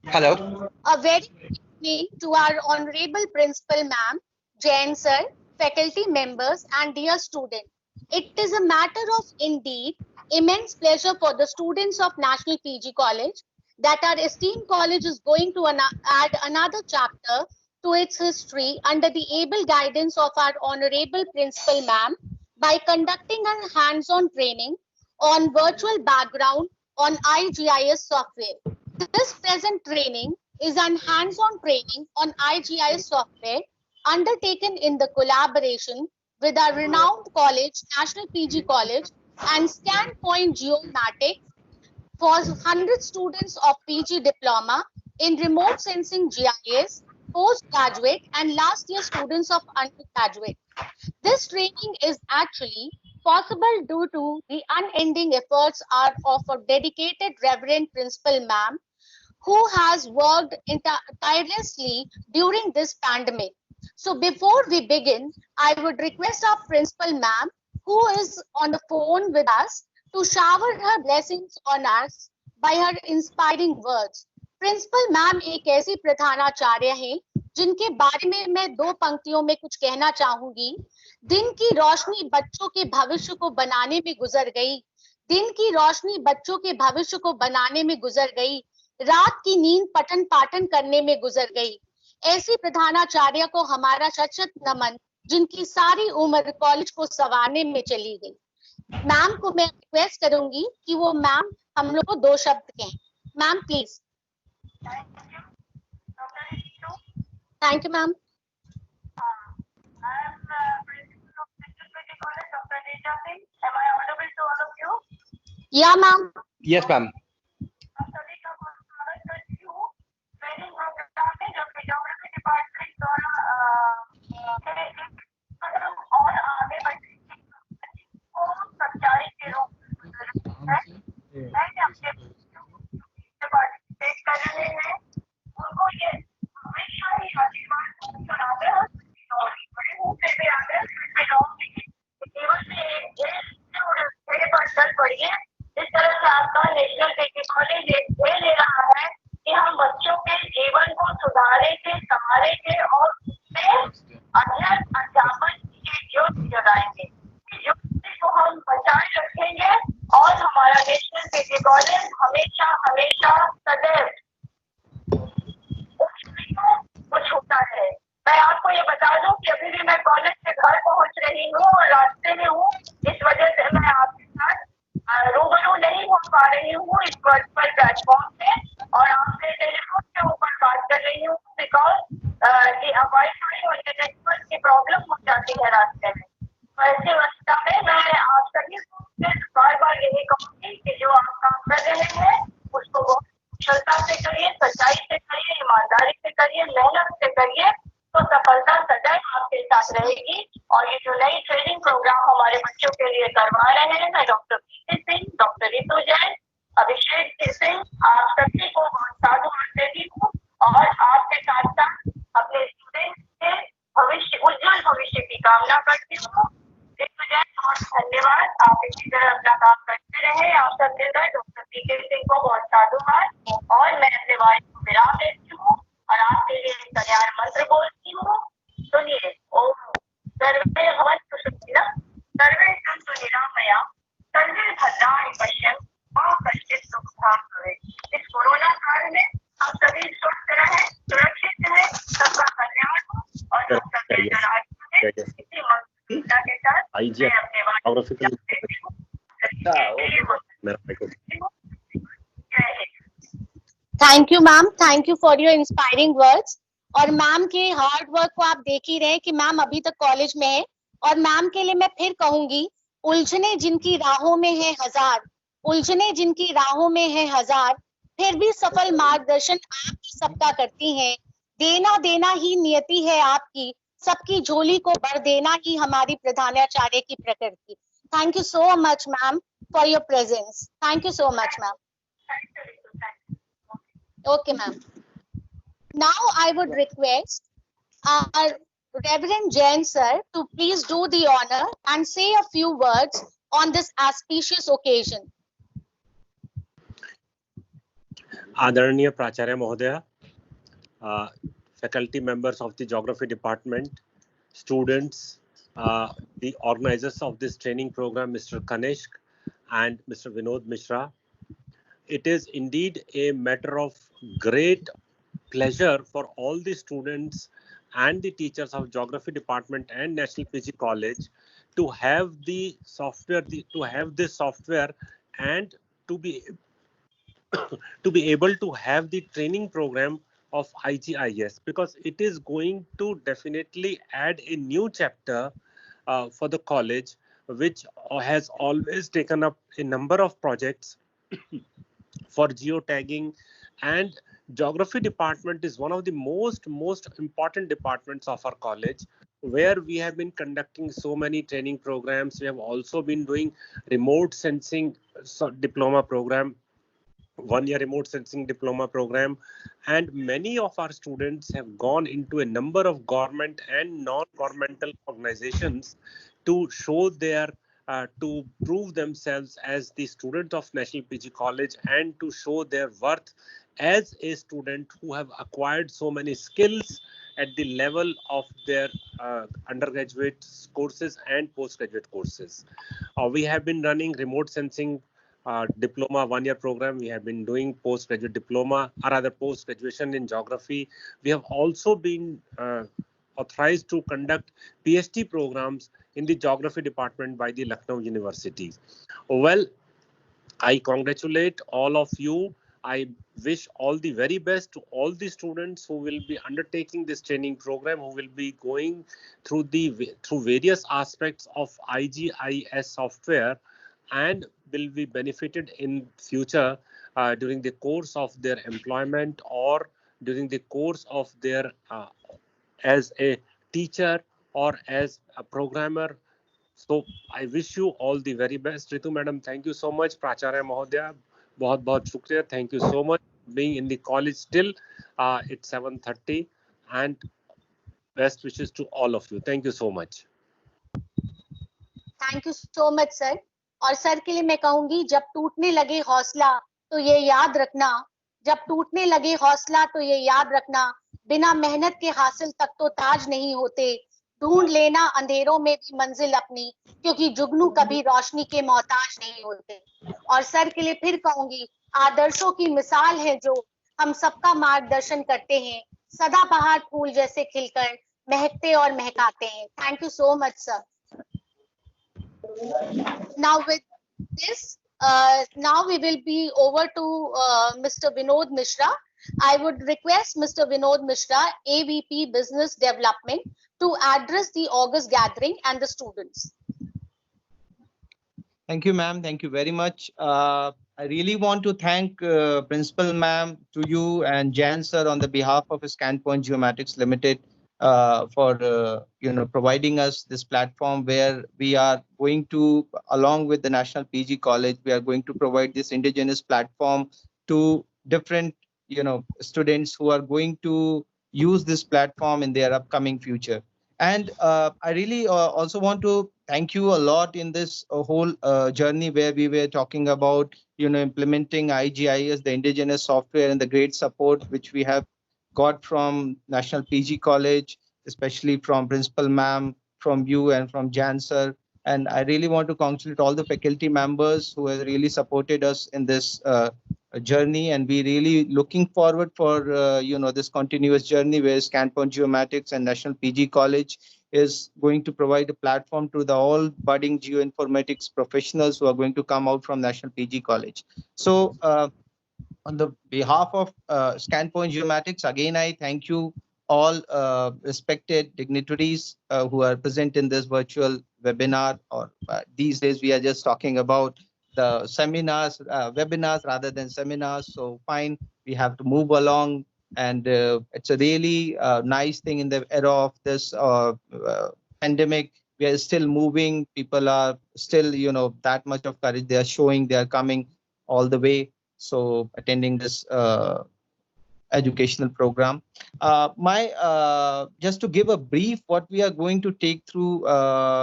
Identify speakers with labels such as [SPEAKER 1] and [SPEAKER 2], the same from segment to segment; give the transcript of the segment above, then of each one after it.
[SPEAKER 1] Hello.
[SPEAKER 2] A very good evening to our Honorable Principal Ma'am, Jain Sir, faculty members and dear students. It is a matter of indeed immense pleasure for the students of National PG College that our esteemed college is going to add another chapter to its history under the able guidance of our Honorable Principal Ma'am by conducting a hands-on training on virtual background on IGIS software. This present training is an hands-on training on IGIS software undertaken in the collaboration with our renowned college, National PG College, and ScanPoint Geomatics for 100 students of PG diploma in remote sensing GIS, postgraduate and last year students of undergraduate. This training is actually possible due to the unending efforts of a dedicated Reverend Principal Ma'am who has worked tirelessly during this pandemic. So before we begin, I would request our principal ma'am, who is on the phone with us, to shower her blessings on us by her inspiring words. Principal ma'am एक ऐसी प्रधानाचार्य हैं जिनके बारे में मैं दो पंक्तियों में कुछ कहना चाहूंगी। दिन की रोशनी बच्चों के भविष्य को बनाने में गुजर गई, दिन की रोशनी बच्चों के भविष्य को बनाने में गुजर गई, रात की नींद पठन पाठन करने में गुजर गई। ऐसी प्रधानाचार्य को हमारा शत शत नमन, जिनकी सारी उम्र कॉलेज को संवारने में चली गई। मैम को मैं रिक्वेस्ट करूंगी कि वो मैम हम लोग को दो शब्द कहें। Ma'am please. Thank you ma'am. या मैम।
[SPEAKER 1] Yes, ma'am.
[SPEAKER 3] इस तरह से आपका नेशनल पीजी कॉलेज एक ध्येय ले रहा है कि हम बच्चों के जीवन को सुधारेंगे, संवारेंगे और उसमें अध्ययन अध्यापन की ज्योति जगाएंगे। ज्योति को हम बचाए रखेंगे और हमारा नेशनल पीजी कॉलेज हमेशा हमेशा सदैव को छूटा है। मैं आपको ये बता दूं कि अभी भी मैं कॉलेज से घर पहुंच रही हूँ और रास्ते में हूँ, इस वजह से मैं आपके साथ रूबरू नहीं हो पा रही हूँ इस वर्चुअल प्लेटफॉर्म पे और आपसे टेलीफोन के ऊपर बात कर रही हूँ बिकॉज कि वाईफाई और नेटवर्क की प्रॉब्लम हो जाती है रास्ते में। ऐसी अवस्था में मैं आप सभी को बार बार यही कहूंगी कि जो आप काम कर रहे हैं उसको बहुत कुशलता से करिए, सच्चाई से करिए, ईमानदारी से करिए, मेहनत से करिए, तो सफलता सदैव आपके साथ रहेगी। और ये जो नई ट्रेनिंग प्रोग्राम हमारे बच्चों के लिए करवा रहे हैं, मैं doctor PC Singh, doctor Ritu Jain, Abhishek Singh, आप सभी को बहुत साधुवाद देती हूँ और आपके साथ साथ अपने स्टूडेंट्स के भविष्य, उज्जवल भविष्य की कामना करती हूँ। रितु जैन बहुत धन्यवाद, आप इसी तरह अपना काम करते रहे। आप सबके साथ डॉक्टर पीके सिंह को बहुत साधुवाद और मैं अपने वाणी को विराम देती हूँ और आपके लिए कल्याण मंत्र बोलती हूँ। सुनिए, ओम सर्वे भवन्तु सुखिनः, सर्वे सन्तु निरामया, सर्वे भद्राणि पश्यन्तु, मा कश्चित् दुःखभाग् भवेत्। इस कोरोना काल में आप सभी स्वस्थ रहें, सुरक्षित रहें, सबका कल्याण हो और सब सबके नाराज हो। इसी मंत्र के साथ मैं अपने वाणी को देती हूँ।
[SPEAKER 2] Thank you ma'am, thank you for your inspiring words. और मैम के हार्ड वर्क को आप देख ही रहे कि मैम अभी तक कॉलेज में है और मैम के लिए मैं फिर कहूंगी, उलझने जिनकी राहों में है हजार, उलझने जिनकी राहों में है हजार, फिर भी सफल मार्गदर्शन आप ही सबका करती हैं। देना देना ही नियति है आपकी, सबकी झोली को भर देना ही हमारी प्रधानाचार्य की प्रकृति। Thank you so much ma'am for your presence. Thank you so much ma'am. Okay, ma'am. Now I would request our Reverend Jain sir to please do the honor and say a few words on this auspicious occasion.
[SPEAKER 1] Adaraniya Pracharya Mahodaya, faculty members of the Geography Department, students, the organizers of this training program, Mr. Kanishk and Mr. Vinod Mishra. It is indeed a matter of great pleasure for all the students and the teachers of Geography Department and National PG College to have the software, to have this software, and to be to be able to have the training program of IGIS, because it is going to definitely add a new chapter for the college, which has always taken up a number of projects for geotagging. And geography department is one of the most important departments of our college, where we have been conducting so many training programs. We have also been doing remote sensing diploma program, 1 year remote sensing diploma program, and many of our students have gone into a number of government and non-governmental organizations to show their to prove themselves as the student of National PG College, and to show their worth as a student who have acquired so many skills at the level of their undergraduate courses and postgraduate courses. We have been running remote sensing diploma 1 year program. We have been doing postgraduate diploma, or rather post graduation in geography. We have also been authorized to conduct PhD programs in the geography department by the Lucknow University. Well, I congratulate all of you. I wish all the very best to all the students who will be undertaking this training program, who will be going through various aspects of IGIS software, and will be benefited in future during the course of their employment, or during the course of their as a teacher or as a programmer. So I wish you all the very best. Ritu madam, thank you so much. Pracharya Mahodaya, बहुत बहुत शुक्रिया. Thank you so much for being in the college still. It's 7:30, and best wishes to all of you. Thank you so much.
[SPEAKER 2] Thank you so much sir. और sir के लिए मैं कहूंगी, जब टूटने लगे हौसला तो ये याद रखना, जब टूटने लगे हौसला तो ये याद रखना, बिना मेहनत के हासिल तक तो ताज नहीं होते. ढूंढ लेना अंधेरों में भी मंजिल अपनी, क्योंकि जुगनू कभी रोशनी के मोहताज नहीं होते. और सर के लिए फिर कहूंगी, आदर्शों की मिसाल है जो हम सबका मार्गदर्शन करते हैं, सदाबहार फूल जैसे खिलकर महकते और महकाते हैं. Thank you so much sir. Now with this, now we will be over to Mr. Vinod Mishra. I would request Mr. Vinod Mishra, AVP Business Development, to address the August gathering and the students.
[SPEAKER 4] Thank you, ma'am. Thank you very much. I really want to thank Principal ma'am, to you and Jan sir on the behalf of ScanPoint Geomatics Limited for providing us this platform where we are going to, along with the National PG College, we are going to provide this indigenous platform to different students who are going to use this platform in their upcoming future. And I really also want to thank you a lot in this whole journey where we were talking about implementing IGIS, the indigenous software, and the great support which we have got from National PG College, especially from Principal ma'am, from you, and from Jan sir. And I really want to congratulate all the faculty members who have really supported us in this journey, and we really looking forward for this continuous journey where ScanPoint Geomatics and National PG College is going to provide a platform to the all budding geoinformatics professionals who are going to come out from National PG College. So on the behalf of ScanPoint Geomatics, again I thank you all respected dignitaries who are present in this virtual webinar, or these days we are just talking about the seminars, webinars rather than seminars. So fine, we have to move along, and it's a really nice thing in the era of this pandemic. We are still moving. People are still, that much of courage they are showing. They are coming all the way. So attending this educational program. Just to give a brief what we are going to take through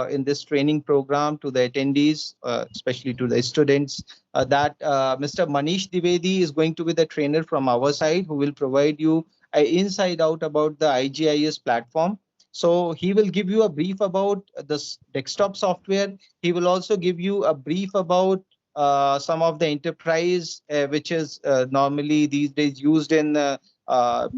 [SPEAKER 4] in this training program to the attendees, especially to the students, that Mr. Manish Dwivedi is going to be the trainer from our side who will provide you an inside out about the IGIS platform. So he will give you a brief about this desktop software. He will also give you a brief about some of the enterprise, which is normally these days used in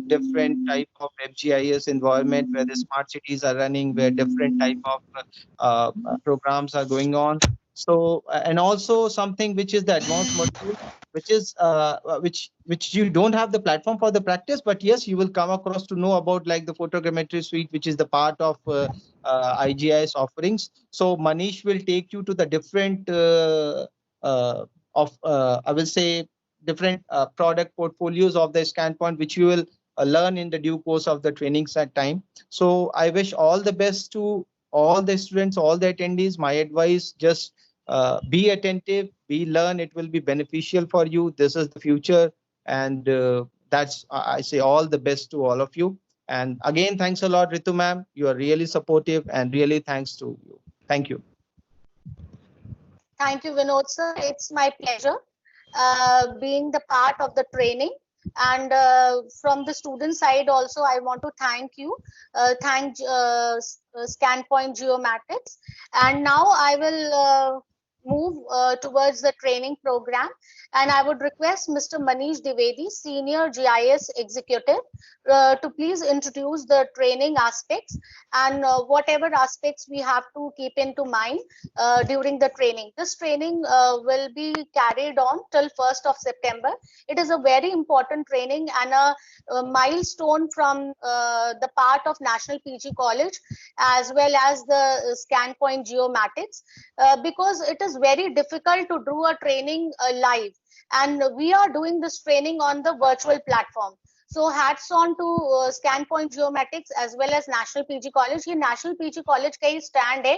[SPEAKER 4] different type of FGIS environment where the smart cities are running, where different type of programs are going on. So, and also something which is the advanced module, which is which you don't have the platform for the practice, but yes, you will come across to know about like the photogrammetry suite, which is the part of IGIS offerings. So Manish will take you to the different I will say different product portfolios of the ScanPoint, which you will learn in the due course of the training set time. So I wish all the best to all the students, all the attendees. My advice, just be attentive, be learn. It will be beneficial for you. This is the future, and that's I say all the best to all of you. And again, thanks a lot, Ritu ma'am. You are really supportive, and really thanks to you. Thank you.
[SPEAKER 2] Thank you, Vinod sir. It's my pleasure being the part of the training. And from the student side also, I want to thank you, thank ScanPoint Geomatics. And now I will move towards the training program. And I would request Mr. Manish Dwivedi, Senior GIS Executive, to please introduce the training aspects and whatever aspects we have to keep into mind during the training. This training will be carried on till 1st of September. It is a very important training and a milestone from the part of National PG College as well as the ScanPoint Geomatics, because it is very difficult to do a training live, and we are doing this training on the virtual platform. So hats on to ScanPoint Geomatics as well as National PG College. ये National PG College का ही stand है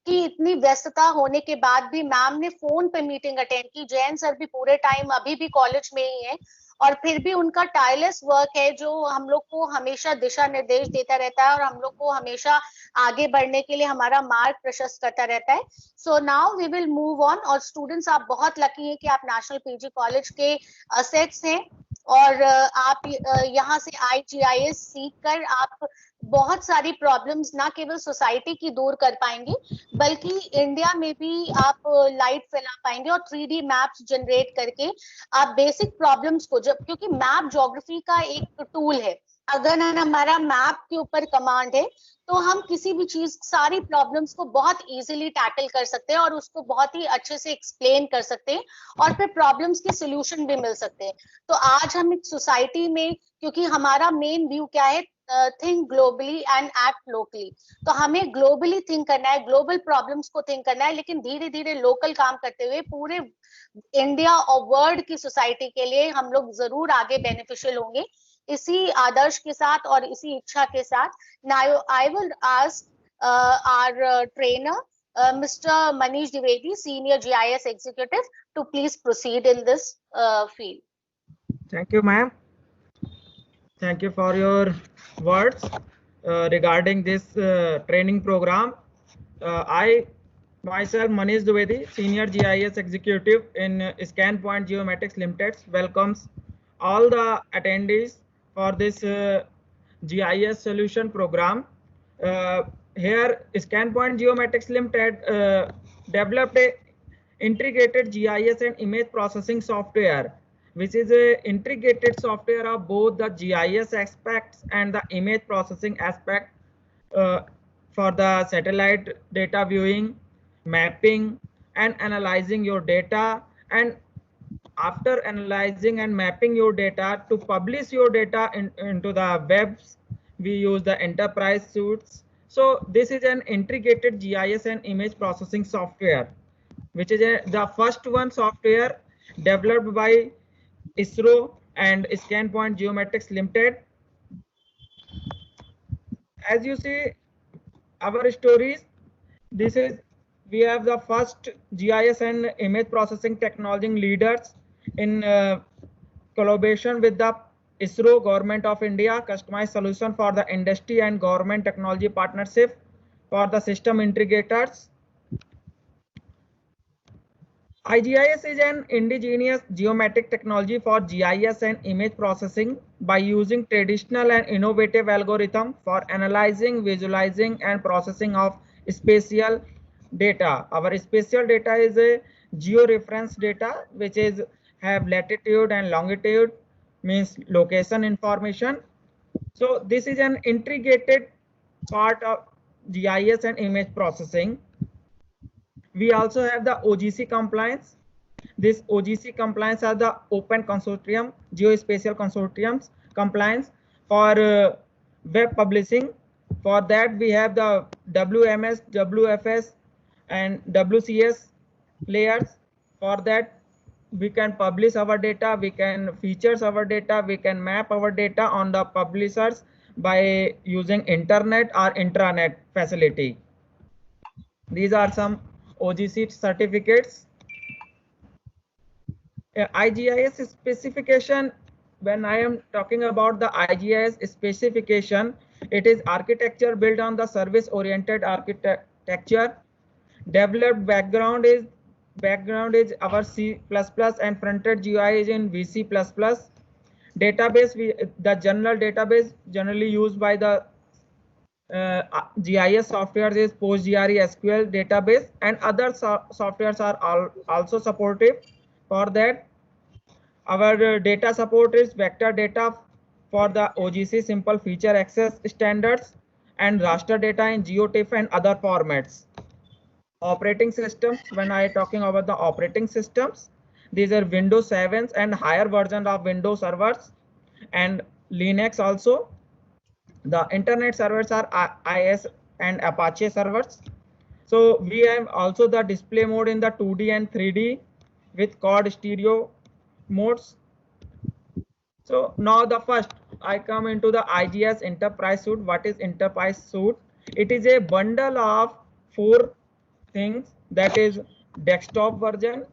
[SPEAKER 2] कि इतनी व्यस्तता होने के बाद भी मैम ने फोन पे मीटिंग अटेंड की। जैन सर भी पूरे टाइम अभी भी कॉलेज में ही है और फिर भी उनका टायरलेस वर्क है जो हम लोग को हमेशा दिशा निर्देश देता रहता है और हम लोग को हमेशा आगे बढ़ने के लिए हमारा मार्ग प्रशस्त करता रहता है। So now we will move on. और स्टूडेंट्स, आप बहुत लकी हैं कि आप नेशनल पीजी कॉलेज के असेट्स हैं और आप यहाँ से IGIS सीख कर आप बहुत सारी प्रॉब्लम्स ना केवल सोसाइटी की दूर कर पाएंगे बल्कि इंडिया में भी आप लाइट फैला पाएंगे और 3D मैप्स जनरेट करके आप बेसिक प्रॉब्लम्स को, जब क्योंकि मैप ज्योग्राफी का एक टूल है, अगर हमारा मैप के ऊपर कमांड है तो हम किसी भी चीज, सारी प्रॉब्लम्स को बहुत इजीली टैकल कर सकते हैं और उसको बहुत ही अच्छे से एक्सप्लेन कर सकते हैं और फिर प्रॉब्लम्स के सोल्यूशन भी मिल सकते हैं। तो आज हम एक सोसाइटी में, क्योंकि हमारा मेन व्यू क्या है, think globally and act locally, तो हमें ग्लोबली थिंक करना है, ग्लोबल प्रॉब्लम्स को थिंक करना है, लेकिन धीरे धीरे लोकल काम करते हुए पूरे इंडिया और वर्ल्ड की सोसाइटी के लिए हम लोग जरूर आगे बेनिफिशियल होंगे। इसी आदर्श के साथ और इसी इच्छा के साथ now I will ask our trainer Mr. Manish Dwivedi, Senior GIS Executive, to please proceed in this field.
[SPEAKER 5] Thank you, ma'am. Thank you for your words regarding this training program. I myself, Manish Dwivedi, Senior GIS Executive in ScanPoint Geomatics Limited, welcomes all the attendees for this GIS solution program. Here, ScanPoint Geomatics Limited developed a integrated GIS and image processing software, which is a integrated software of both the GIS aspects and the image processing aspect for the satellite data viewing, mapping, and analyzing your data. And after analyzing and mapping your data, to publish your data into the webs, we use the enterprise suites. So this is an integrated GIS and image processing software, which is the first one software developed by ISRO and ScanPoint Geomatics Limited. As you see our stories, this is, we have the first GIS and image processing technology leaders in collaboration with the ISRO, Government of India, customized solution for the industry and government technology partnership for the system integrators. IGIS is an indigenous geometric technology for GIS and image processing by using traditional and innovative algorithm for analyzing, visualizing, and processing of spatial data. Our spatial data is a georeference data, which is have latitude and longitude, means location information. So this is an integrated part of GIS and image processing. We also have the OGC compliance. This OGC compliance are the Open Consortium, Geospatial Consortiums compliance for web publishing. For that, we have the WMS, WFS, and WCS layers. For that, we can publish our data, we can features our data, we can map our data on the publishers by using internet or intranet facility. These are some OGC certificates. IGIS specification, when I am talking about the IGIS specification, it is architecture built on the service oriented architecture. Developed background is our C++ and front-end GUI is in VC++. Database, the general database generally used by the GIS software is PostGRE SQL database, and other softwares are also supportive. For that, our data support is vector data for the OGC simple feature access standards and raster data in GeoTIFF and other formats. Operating systems, when I talking about the operating systems, these are Windows 7 and higher version of Windows servers and Linux also. The internet servers are IIS and Apache servers. So we have also the display mode in the 2D and 3D with quad stereo modes. So now the first I come into the IGS Enterprise Suite. What is Enterprise Suite? It is a bundle of 4 things, that is desktop version,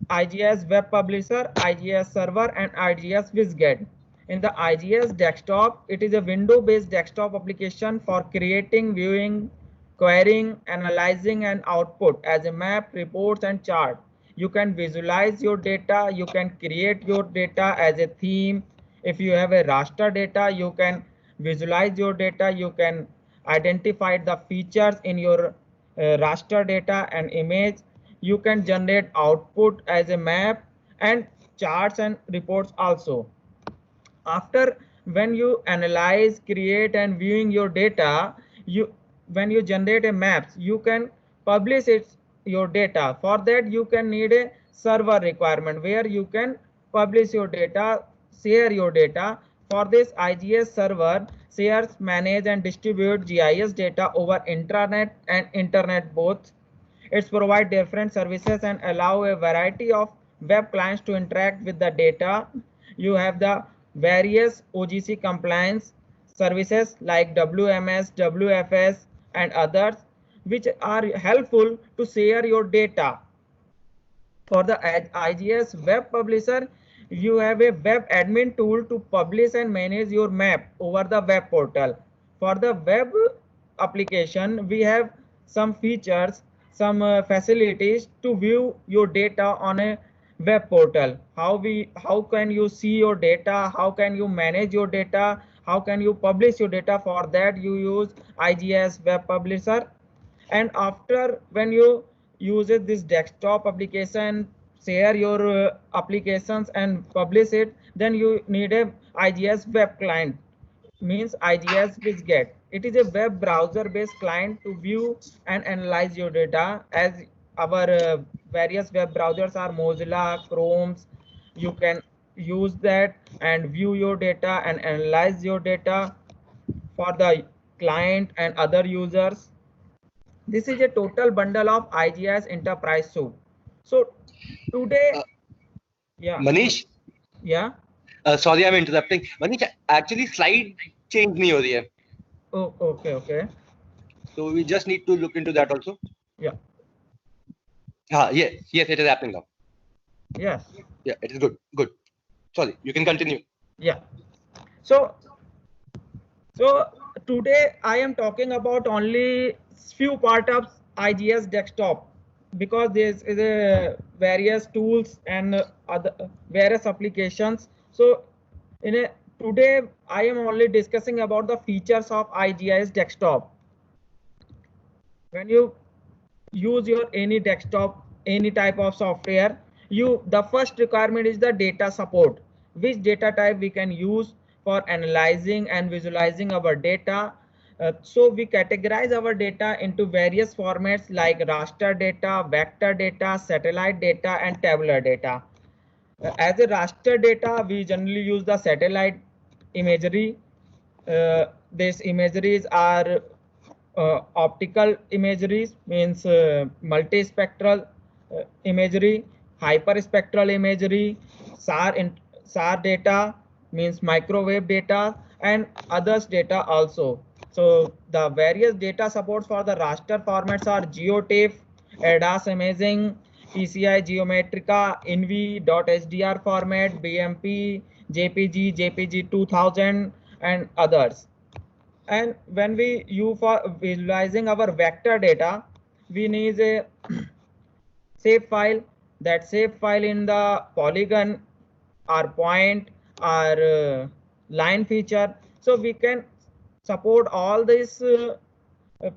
[SPEAKER 5] IGS web publisher, IGS server, and IGS WizGet. In the IGS desktop, it is a window-based desktop application for creating, viewing, querying, analyzing, and output as a map, reports, and chart. You can visualize your data, you can create your data as a theme. If you have a raster data, you can visualize your data, you can identify the features in your raster data and image. You can generate output as a map and charts and reports also. After, when you analyze, create, and viewing your data, when you generate a maps, you can publish your data. For that, you can need a server requirement where you can publish your data, share your data. For this, IGS server shares, manage, and distribute GIS data over intranet and internet both. It's provide different services and allow a variety of web clients to interact with the data. You have the various OGC compliance services like WMS, WFS, and others, which are helpful to share your data. For the IGS web publisher, you have a web admin tool to publish and manage your map over the web portal. For the web application, we have some features, some facilities to view your data on a web portal. How can you see your data? How can you manage your data? How can you publish your data? For that, you use IGS web publisher. And after, when you use this desktop application, share your applications and publish it, then you need a IGS web client, means IGS WizGet. It is a web browser based client to view and analyze your data. As our various web browsers are Mozilla, Chrome's, you can use that and view your data and analyze your data for the client and other users. This is a total bundle of IGS Enterprise Suite. So today, yeah.
[SPEAKER 6] Manish,
[SPEAKER 5] Yeah.
[SPEAKER 6] sorry I'm interrupting. Manish, actually slide change nahi ho rahi hai.
[SPEAKER 5] Oh, okay.
[SPEAKER 6] So we just need to look into that also.
[SPEAKER 5] Yeah.
[SPEAKER 6] Yes, it is happening now.
[SPEAKER 5] Yes.
[SPEAKER 6] Yeah, it is good. Sorry, you can continue.
[SPEAKER 5] Yeah. So today I am talking about only few part of IGS desktop, because there is a various tools and other various applications. So in a today I am only discussing about the features of IGS desktop. When you use your any desktop, any type of software, the first requirement is the data support. Which data type we can use for analyzing and visualizing our data. So we categorize our data into various formats like raster data, vector data, satellite data, and tabular data. As a raster data, we generally use the satellite imagery. These imageries are optical imageries, means multispectral imagery, hyperspectral imagery, SAR data, means microwave data, and others data also. So the various data supports for the raster formats are GeoTIFF, ADAS imaging, PCI Geometrica, INVI.HDR format, BMP, JPG, JPG 2000, and others. And when we use for visualizing our vector data, we need a shape file. That shape file in the polygon or point or line feature. So we can support all this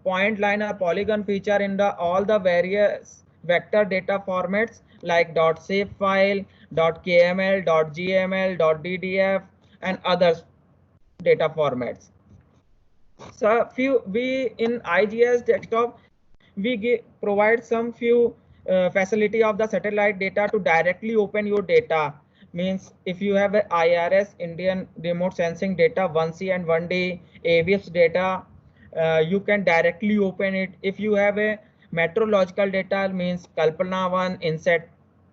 [SPEAKER 5] point, line, or polygon feature in the all the various vector data formats like .shape file, .kml, .gml, .ddf, and other data formats. So we in IGS desktop we provide some few facility of the satellite data to directly open your data. Means if you have a IRS, Indian remote sensing data, 1C and 1D, AWIPS data, you can directly open it. If you have a meteorological data, means Kalpana 1, INSAT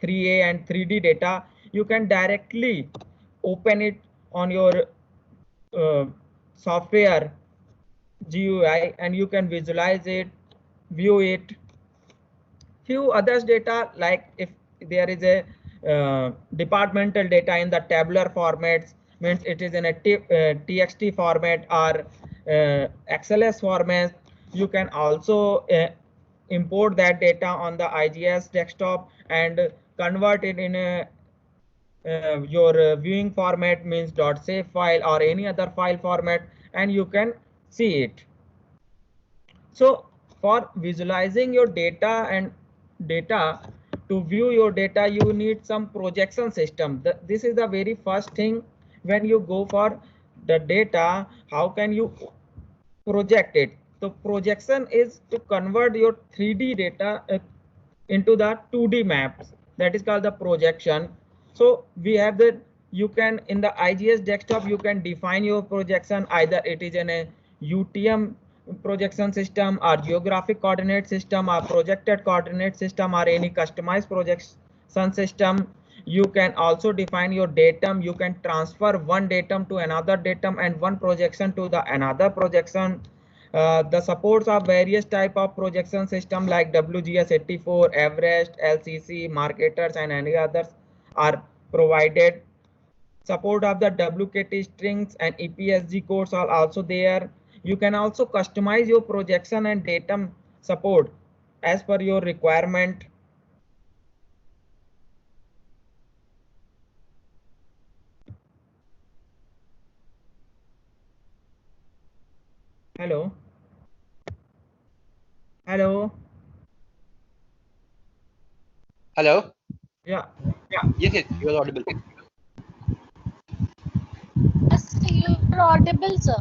[SPEAKER 5] 3A and 3D data, you can directly open it on your software GUI, and you can visualize it, view it. Few others data, like if there is a departmental data in the tabular formats, means it is in a TXT format or XLS format, you can also import that data on the IGS desktop and convert it in a your viewing format, means .save file or any other file format, and you can see it. So for visualizing your data and data, to view your data, you need some projection system. This is the very first thing when you go for the data. How can you project it? So projection is to convert your 3D data into the 2D maps. That is called the projection. So we have that you can in the IGS desktop you can define your projection, either it is in a UTM projection system or geographic coordinate system or projected coordinate system or any customized projection system. You can also define your datum. You can transfer one datum to another datum and one projection to the another projection. The supports of various type of projection system like WGS84, Everest, LCC, Marketers, and any others are provided. Support of the WKT strings and EPSG codes are also there. You can also customize your projection and datum support as per your requirement. Hello. Hello.
[SPEAKER 6] Hello?
[SPEAKER 5] Yeah.
[SPEAKER 6] Yes, yes, you are audible.
[SPEAKER 2] Yes, you're audible, sir.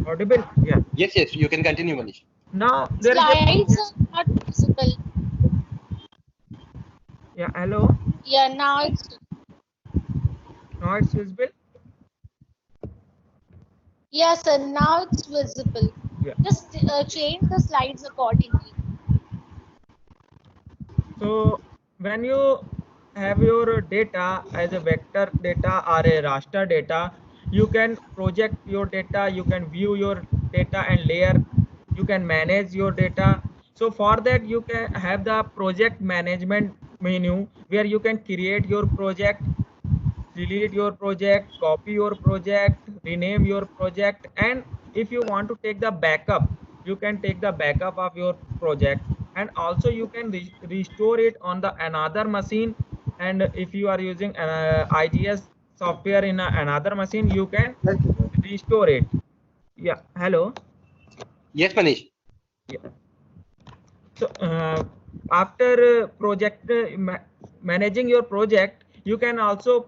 [SPEAKER 5] Audible? Yeah.
[SPEAKER 6] Yes, yes, you can continue, Manish.
[SPEAKER 5] Now there is
[SPEAKER 2] Slides are not visible.
[SPEAKER 5] yeah. Hello.
[SPEAKER 2] Yeah, now it's
[SPEAKER 5] Now it's visible.
[SPEAKER 2] yes, sir. Now it's visible.
[SPEAKER 5] Yeah.
[SPEAKER 2] Just change the slides accordingly.
[SPEAKER 5] So when you have your data as a vector data or a raster data, you can project your data, you can view your data and layer, you can manage your data. So for that you can have the project management menu where you can create your project, delete your project, copy your project, rename your project, and if you want to take the backup, you can take the backup of your project, and also you can restore it on the another machine. And if you are using IGS software in another machine, you can restore it. Yeah, hello.
[SPEAKER 6] Yes, Manish.
[SPEAKER 5] Yeah. So after managing your project, you can also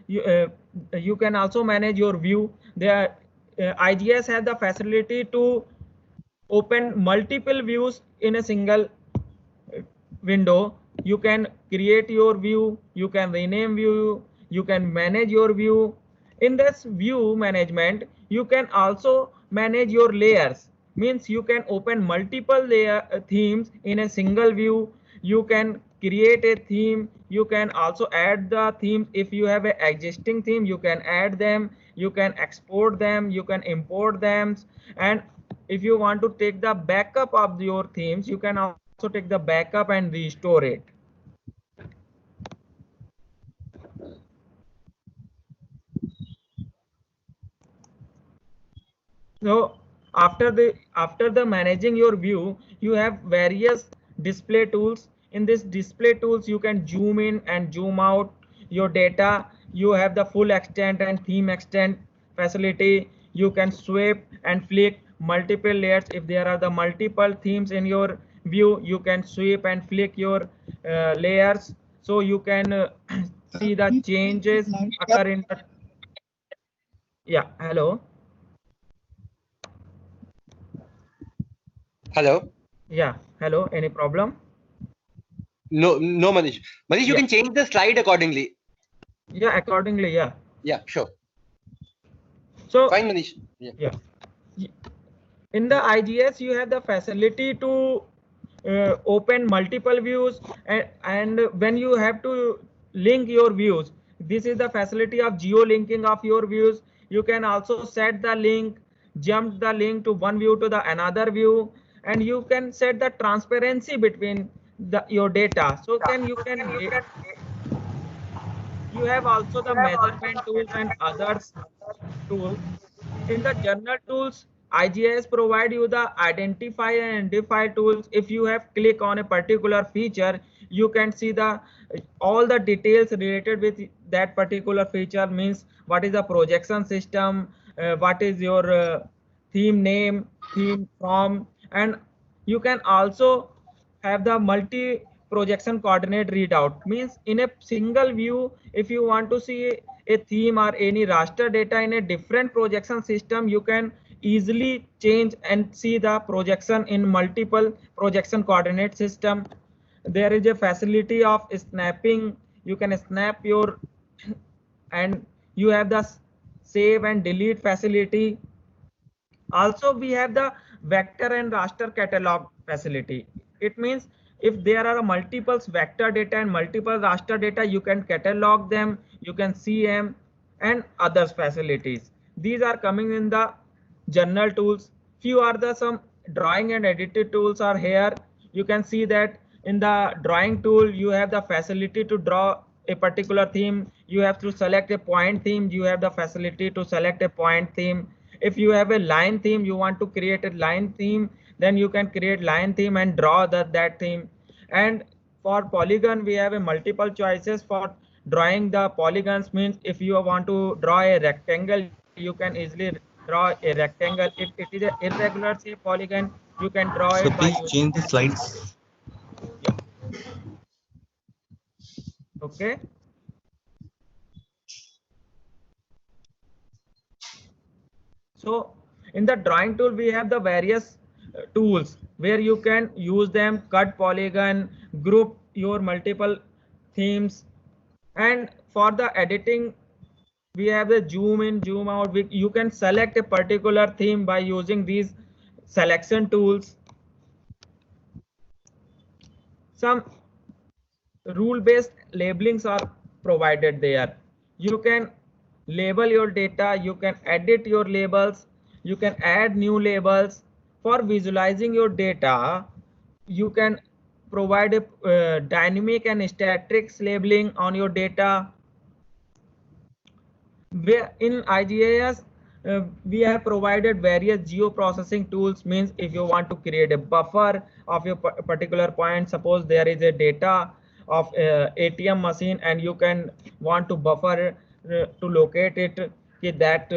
[SPEAKER 5] you can also manage your view. The IGS has the facility to open multiple views in a single window. You can create your view, you can rename view, you can manage your view. In this view management, you can also manage your layers. Means you can open multiple layer themes in a single view. You can create a theme. You can also add the themes. If you have an existing theme, you can add them, you can export them, you can import them. And if you want to take the backup of your themes, you can also take the backup and restore it. So after the managing your view, you have various display tools. In this display tools, you can zoom in and zoom out your data. You have the full extent and theme extent facility. You can sweep and flick multiple layers. If there are the multiple themes in your view, you can sweep and flick your layers, so you can see the changes occur in the. Yeah, hello.
[SPEAKER 6] Hello.
[SPEAKER 5] Yeah, hello. Any problem?
[SPEAKER 6] No, no, Manish. Manish, you
[SPEAKER 5] Yeah.
[SPEAKER 6] can change the slide accordingly.
[SPEAKER 5] Yeah, accordingly. Yeah.
[SPEAKER 6] Yeah, sure.
[SPEAKER 5] So
[SPEAKER 6] Fine, Manish. Yeah.
[SPEAKER 5] yeah, in the IGS you have the facility to open multiple views, and when you have to link your views, this is the facility of geo linking of your views. You can also set the link, jump the link to one view to the another view, and you can set the transparency between your data. So you have also the measurement tools and others tools. In the journal tools, IGS provide you the identify and identify tools. If you have click on a particular feature, you can see the all the details related with that particular feature. Means what is the projection system, what is your theme name, theme from, and you can also have the multi projection coordinate readout. Means in a single view, if you want to see a theme or any raster data in a different projection system, you can easily change and see the projection in multiple projection coordinate system. There is a facility of snapping. You can snap your and you have the save and delete facility. Also we have the vector and raster catalog facility. It means if there are multiple vector data and multiple raster data, you can catalog them, you can see them, and others facilities. These are coming in the journal tools. Few are the some drawing and edited tools are here. You can see that in the drawing tool you have the facility to draw a particular theme. You have to select a point theme, you have the facility to select a point theme. If you have a line theme, you want to create a line theme, then you can create line theme and draw that theme. And for polygon, we have a multiple choices for drawing the polygons. Means if you want to draw a rectangle, you can easily draw a rectangle. If it is a irregular shape polygon, you can draw
[SPEAKER 7] So
[SPEAKER 5] it by
[SPEAKER 7] please
[SPEAKER 5] using.
[SPEAKER 7] change the slides.
[SPEAKER 5] Yeah. Okay. So in the drawing tool, we have the various tools where you can use them, cut polygon, group your multiple themes. And for the editing, we have the zoom in, zoom out. You can select a particular theme by using these selection tools. Some rule-based labelings are provided there. You can label your data, you can edit your labels, you can add new labels. For visualizing your data, you can provide a dynamic and static labeling on your data. in IGIS, we have provided various geoprocessing tools. Means if you want to create a buffer of your particular point, suppose there is a data of ATM machine and you can want to buffer to locate it in that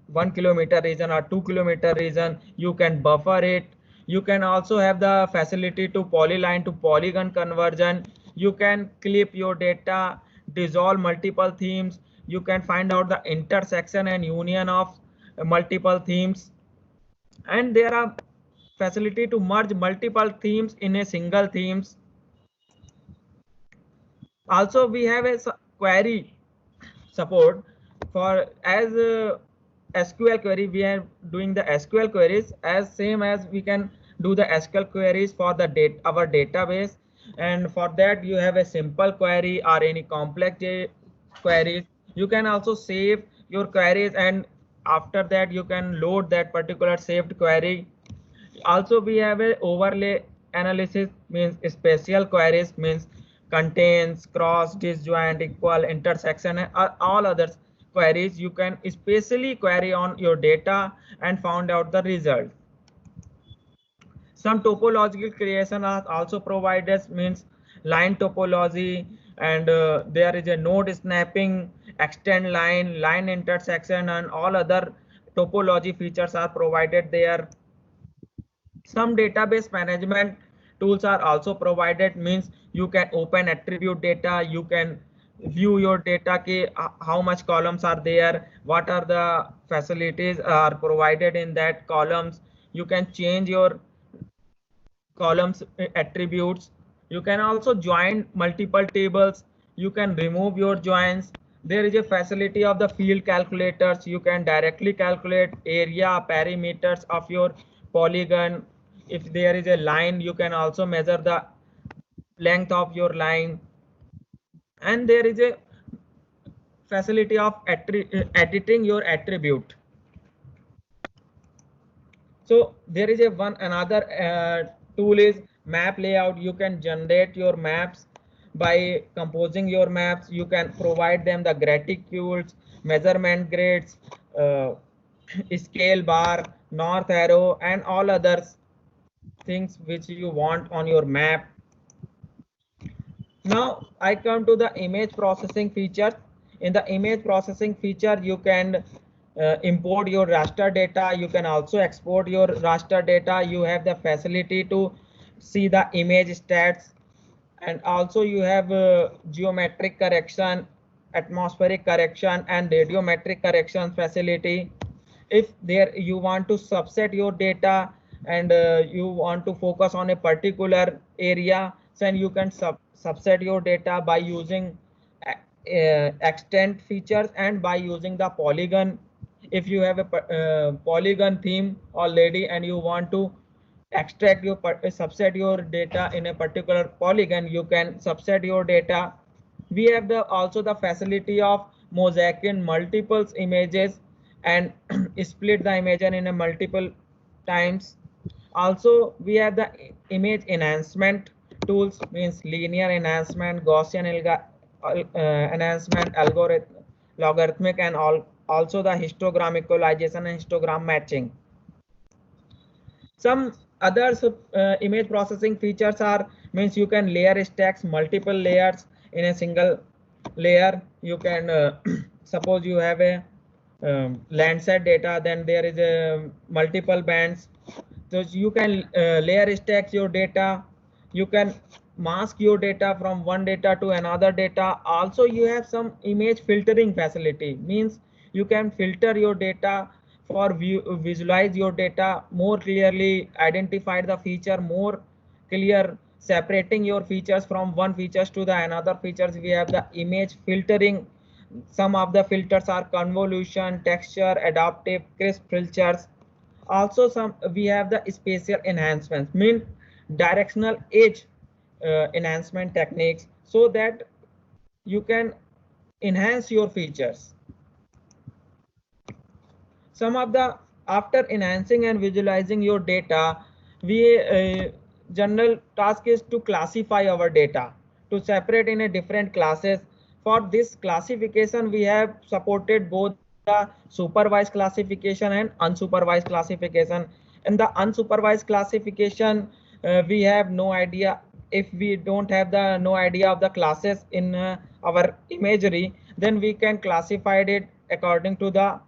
[SPEAKER 5] 1 kilometer region or 2 kilometer region, you can buffer it. You can also have the facility to polyline to polygon conversion. You can clip your data, dissolve multiple themes. You can find out the intersection and union of multiple themes. And there are facility to merge multiple themes in a single themes. Also, we have a query support for as SQL query. We are doing the SQL queries as same as we can do the SQL queries for the our database. And for that you have a simple query or any complex queries. You can also save your queries and after that you can load that particular saved query. Also we have a overlay analysis, means special queries, means contains, cross, disjoint, equal, intersection, and all other queries. You can specially query on your data and find out the result. Some topological creation are also provided, means line topology, and there is a node snapping, extend line, line intersection, and all other topology features are provided there. Some database management tools are also provided, means you can open attribute data, you can view your data, how much columns are there, what are the facilities are provided in that columns. You can change your columns attributes. You can also join multiple tables. You can remove your joins. There is a facility of the field calculators. You can directly calculate area perimeters of your polygon. If there is a line, you can also measure the length of your line. And there is a facility of editing your attribute. So there is a another tool is map layout. You can generate your maps by composing your maps. You can provide them the graticules, measurement grids, scale bar, north arrow, and all other things which you want on your map. Now I come to the image processing feature. In the image processing feature, you can import your raster data. You can also export your raster data. You have the facility to see the image stats, and also you have geometric correction, atmospheric correction, and radiometric correction facility. If there you want to subset your data and you want to focus on a particular area, then you can subset your data by using extend features and by using the polygon. If you have a polygon theme already and you want to extract your subset your data in a particular polygon, you can subset your data. We have also the facility of mosaicing multiple images and split the image in a multiple times. Also we have the image enhancement tools, means linear enhancement, Gaussian enhancement, logarithmic, and also the histogram equalization and histogram matching. Some other image processing features are, means you can layer stacks multiple layers in a single layer. You can suppose you have a Landsat data, then there is a multiple bands, so you can layer stacks your data. You can mask your data from one data to another data. Also you have some image filtering facility, means you can filter your data for visualize your data more clearly, identify the feature more clear, separating your features from one features to the another features. We have the image filtering. Some of the filters are convolution, texture, adaptive, crisp filters. Also we have the spatial enhancements, mean directional edge enhancement techniques, so that you can enhance your features. Some of the after enhancing and visualizing your data, we general task is to classify our data, to separate in a different classes. for this classification, we have supported both the supervised classification and unsupervised classification. In the unsupervised classification, we have no idea. If we don't have the no idea of the classes in our imagery, then we can classify it according to the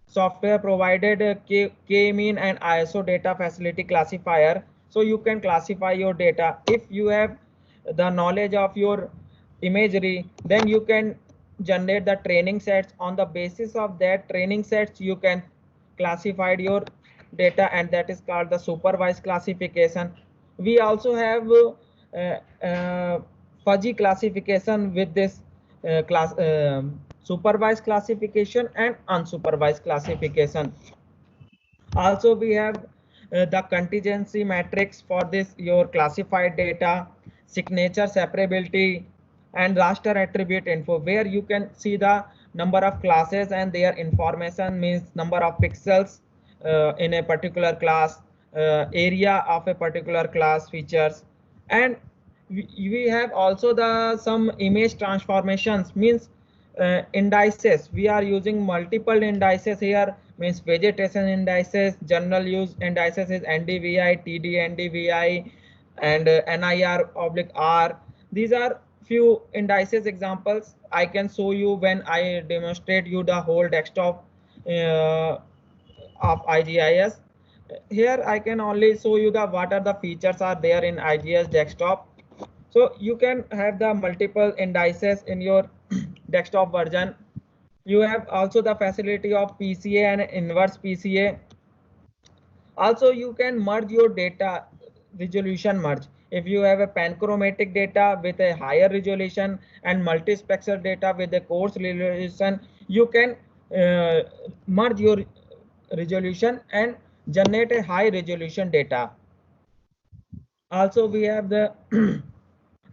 [SPEAKER 5] software provided K-mean and ISO data facility classifier. So you can classify your data. If you have the knowledge of your imagery, then you can generate the training sets. On the basis of that training sets, you can classify your data, and that is called the supervised classification. We also have fuzzy classification with this supervised classification and unsupervised classification. Also, we have the contingency matrix for this your classified data, signature separability, and raster attribute info, where you can see the number of classes and their information, means number of pixels in a particular class, area of a particular class features. And we have also the some image transformations, means indices. We are using multiple indices here, means vegetation indices. General use indices is NDVI, TD NDVI, and NIR/R. These are few indices examples. I can show you when I demonstrate you the whole desktop of IGIS. Here I can only show you the what are the features are there in IGS desktop. So you can have the multiple indices in your desktop version. You have also the facility of PCA and inverse PCA. Also, you can merge your data, resolution merge. If you have a panchromatic data with a higher resolution and multispectral data with a coarse resolution, you can merge your resolution and generate a high resolution data. Also, we have the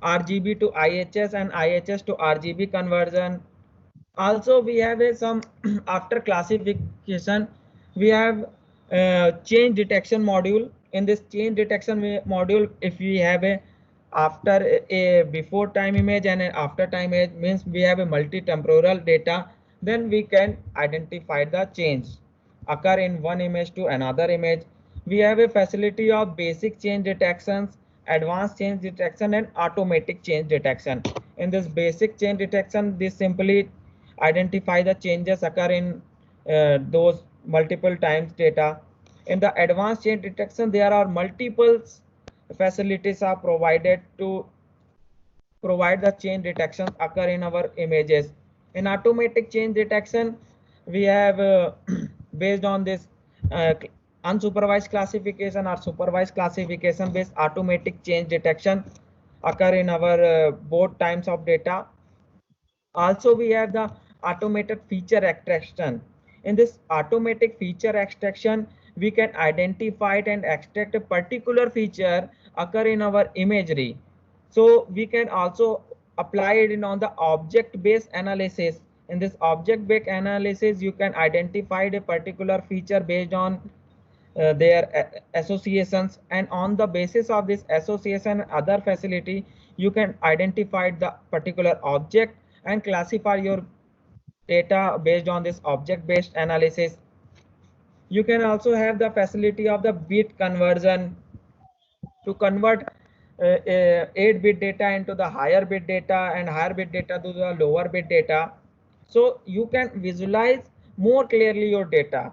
[SPEAKER 5] RGB to IHS and IHS to RGB conversion. Also, we have some after classification, we have change detection module. In this change detection module, if we have a after a before time image and an after time image, means we have a multi-temporal data, then we can identify the change occur in one image to another image. We have a facility of basic change detections, advanced change detection, and automatic change detection. In this basic change detection, this simply identify the changes occur in those multiple times data. In the advanced change detection, there are multiple facilities are provided to provide the change detections occur in our images. In automatic change detection, we have based on this unsupervised classification or supervised classification based automatic change detection occur in our both times of data. Also, we have the automated feature extraction. In this automatic feature extraction, we can identify and extract a particular feature occur in our imagery. So we can also apply it on the object-based analysis. In this object-based analysis, you can identify a particular feature based on their associations, and on the basis of this association and other facility, you can identify the particular object and classify your data based on this object-based analysis. You can also have the facility of the bit conversion to convert 8-bit data into the higher bit data and higher bit data to the lower bit data. So you can visualize more clearly your data.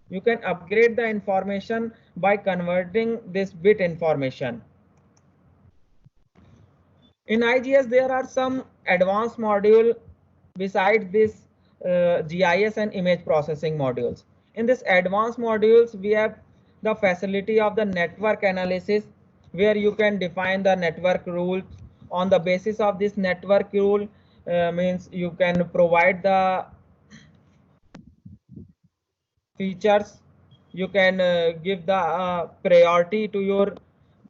[SPEAKER 5] You can upgrade the information by converting this bit information. In IGS, there are some advanced module besides this GIS and image processing modules. In this advanced modules, we have the facility of the network analysis, where you can define the network rules. On the basis of this network rule, means you can provide the features, you can give the priority to your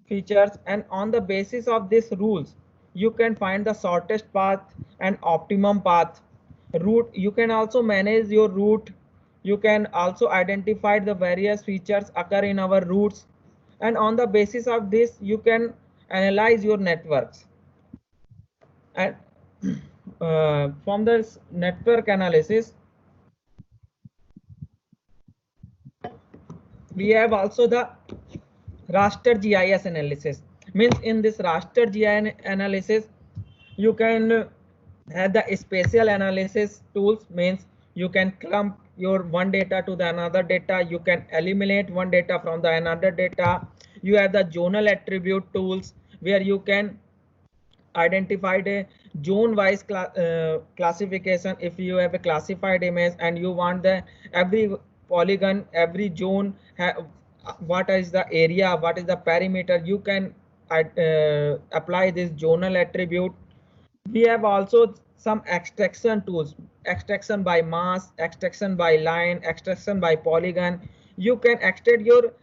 [SPEAKER 5] features, and on the basis of these rules, you can find the shortest path and optimum path route. You can also manage your route. You can also identify the various features occur in our routes, and on the basis of this, you can analyze your networks. And from this network analysis, we have also the raster GIS analysis. Means in this raster GIS analysis, you can have the spatial analysis tools. Means you can clump your one data to the another data. You can eliminate one data from the another data. You have the zonal attribute tools where you can identify a zone wise classification. If you have a classified image and you want the every polygon, every zone, what is the area, what is the perimeter, you can apply this zonal attribute. We have also some extraction tools: extraction by mass, extraction by line, extraction by polygon. You can extract your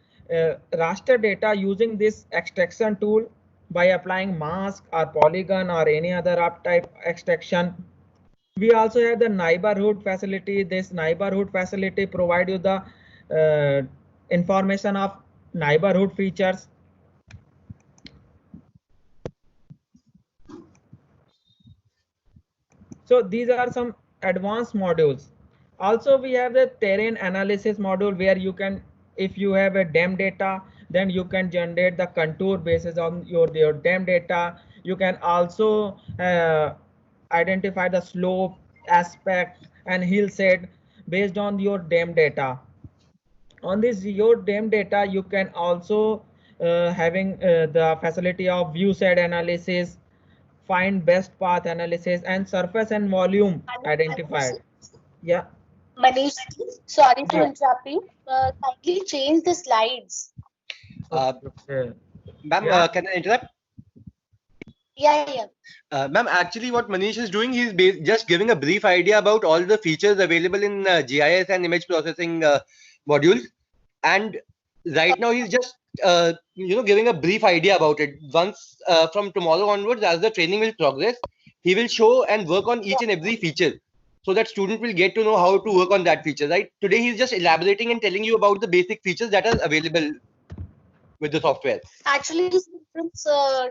[SPEAKER 5] raster data using this extraction tool by applying mask or polygon or any other type extraction. We also have the neighborhood facility. This neighborhood facility provide you the information of neighborhood features. So these are some advanced modules. Also, we have the terrain analysis module where you can, if you have a DEM data, then you can generate the contour basis on your DEM data. You can also identify the slope, aspect, and hillside based on your DEM data. On this your DEM data, you can also having the facility of view side analysis, find best path analysis, and surface and volume identified. Yeah.
[SPEAKER 2] Manish, sorry to
[SPEAKER 5] Yeah.
[SPEAKER 2] interrupt you. Kindly change the slides.
[SPEAKER 5] Okay.
[SPEAKER 6] Ma'am,
[SPEAKER 5] Yeah.
[SPEAKER 6] can I interrupt?
[SPEAKER 2] Yeah.
[SPEAKER 6] Ma'am, actually what Manish is doing, he's just giving a brief idea about all the features available in GIS and image processing modules. And right now he's just giving a brief idea about it. Once from tomorrow onwards, as the training will progress, he will show and work on each and every feature, so that student will get to know how to work on that feature. Right, today he's just elaborating and telling you about the basic features that are available with the software.
[SPEAKER 2] Actually, students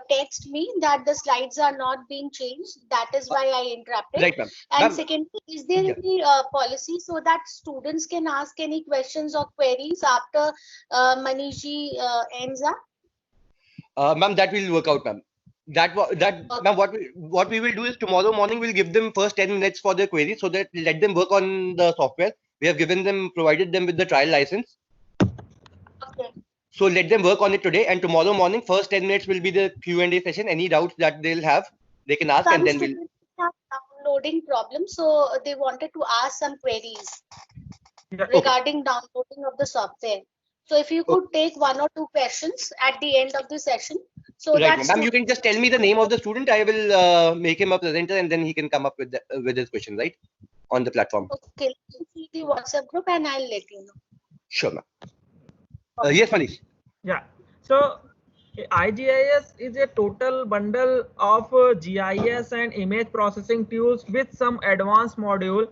[SPEAKER 2] text me that the slides are not being changed. That is why I interrupted.
[SPEAKER 6] Right, ma'am.
[SPEAKER 2] And
[SPEAKER 6] Ma'am,
[SPEAKER 2] secondly, is there
[SPEAKER 6] yeah.
[SPEAKER 2] any policy so that students can ask any questions or queries after Manishji ends up?
[SPEAKER 6] Ma'am, that will work out, ma'am. Ma'am, what we will do is tomorrow morning we'll give them first 10 minutes for their query, so that let them work on the software. We have provided them with the trial license.
[SPEAKER 2] Okay.
[SPEAKER 6] So let them work on it today, and tomorrow morning first 10 minutes will be the Q&A session. Any doubts that they'll have, they can ask,
[SPEAKER 2] Some
[SPEAKER 6] and then we'll.
[SPEAKER 2] students have downloading problems, so they wanted to ask some queries regarding downloading of the software. So if you could take one or two questions at the end of the session, so
[SPEAKER 6] Right,
[SPEAKER 2] that
[SPEAKER 6] ma'am. You can just tell me the name of the student. I will make him a presenter, and then he can come up with his question, right, on the platform.
[SPEAKER 2] Okay, let me see the WhatsApp group and I'll let you know.
[SPEAKER 6] Sure, ma'am. Yes, Manish.
[SPEAKER 5] Yeah. So IGIS is a total bundle of GIS and image processing tools with some advanced module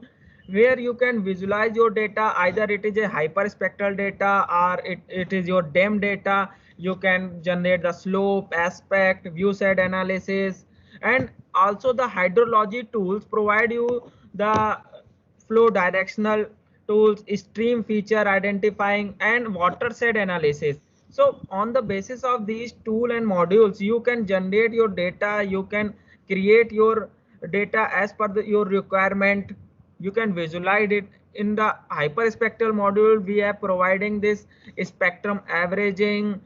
[SPEAKER 5] where you can visualize your data. Either it is a hyperspectral data or it is your DEM data. You can generate the slope, aspect, view side analysis, and also the hydrology tools provide you the flow directional tools, stream feature identifying, and watershed analysis. So on the basis of these tool and modules, you can generate your data, you can create your data as per your requirement. You can visualize it. In the hyperspectral module, we are providing this spectrum averaging,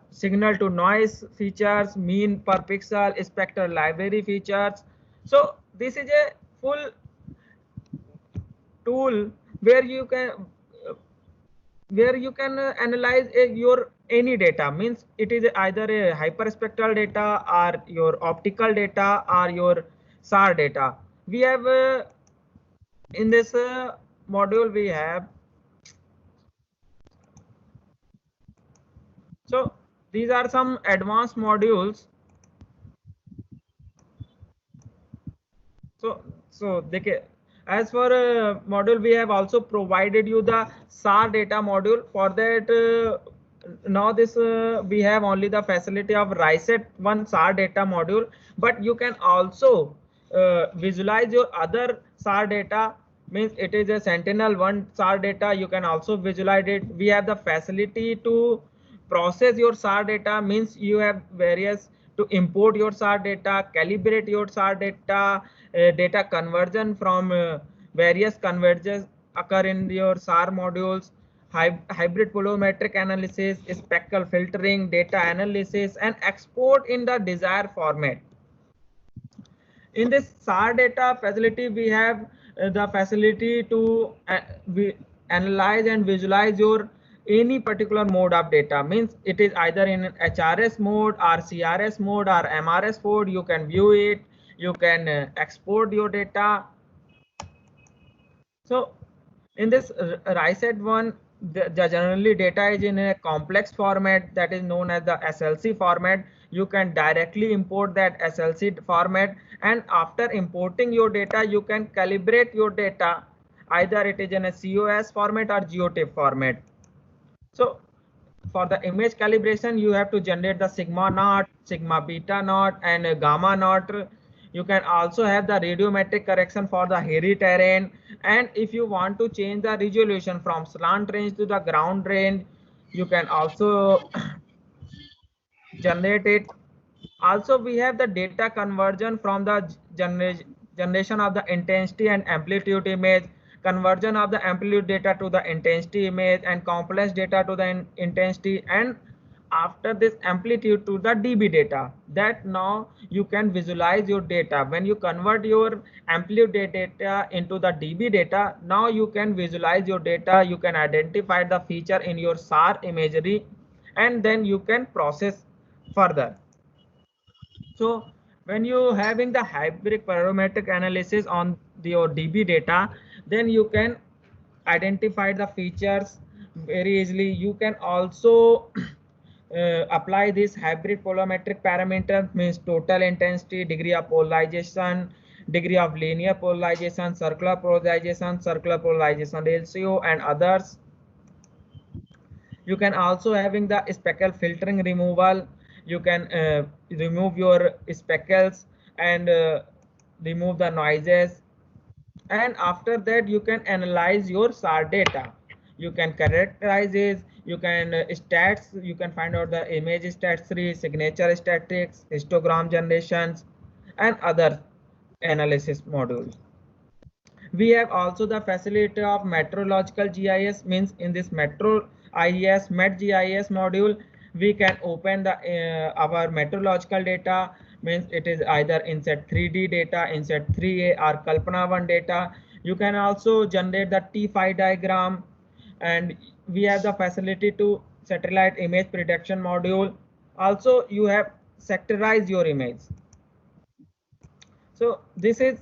[SPEAKER 5] signal to noise features, mean per pixel, spectral library features. So this is a full tool where you can analyze your any data. Means it is either a hyperspectral data or your optical data or your SAR data. We have in this module we have, so these are some advanced modules. So they can, as for module, we have also provided you the SAR data module. For that now this we have only the facility of RISET 1 SAR data module, but you can also visualize your other SAR data. Means it is a Sentinel-1 SAR data. You can also visualize it. We have the facility to process your SAR data. Means you have various to import your SAR data, calibrate your SAR data, data conversion from various converges occur in your SAR modules, hybrid polarimetric analysis, spectral filtering, data analysis, and export in the desired format. In this SAR data facility, we have the facility to analyze and visualize your any particular mode of data. Means it is either in HRS mode or CRS mode or MRS mode. You can view it, you can export your data. So in this RISET one, the generally data is in a complex format that is known as the SLC format. You can directly import that SLC format, and after importing your data, you can calibrate your data. Either it is in a COS format or GeoTIFF format. So for the image calibration, you have to generate the sigma naught, sigma beta naught, and gamma naught. You can also have the radiometric correction for the hairy terrain. And if you want to change the resolution from slant range to the ground range, you can also generate it. Also, we have the data conversion from the generation of the intensity and amplitude image, conversion of the amplitude data to the intensity image, and complex data to the intensity, and after this amplitude to the dB data. That now you can visualize your data. When you convert your amplitude data into the dB data, now you can visualize your data. You can identify the feature in your SAR imagery, and then you can process further. So when you having the hybrid parametric analysis on your DB data, then you can identify the features very easily. You can also apply this hybrid polarimetric parameter, means total intensity, degree of polarization, degree of linear polarization, circular polarization ratio, and others. You can also having the speckle filtering removal. You can remove your speckles and remove the noises, and after that you can analyze your SAR data. You can characterize it, you can stats, you can find out the image stats 3, signature statistics, histogram generations, and other analysis modules. We have also the facility of meteorological GIS. Means in this METGIS module, we can open the our meteorological data. Means it is either INSET 3D data, INSET 3A, or Kalpana 1 data. You can also generate the T5 diagram, and we have the facility to satellite image prediction module. Also, you have sectorize your image. So this is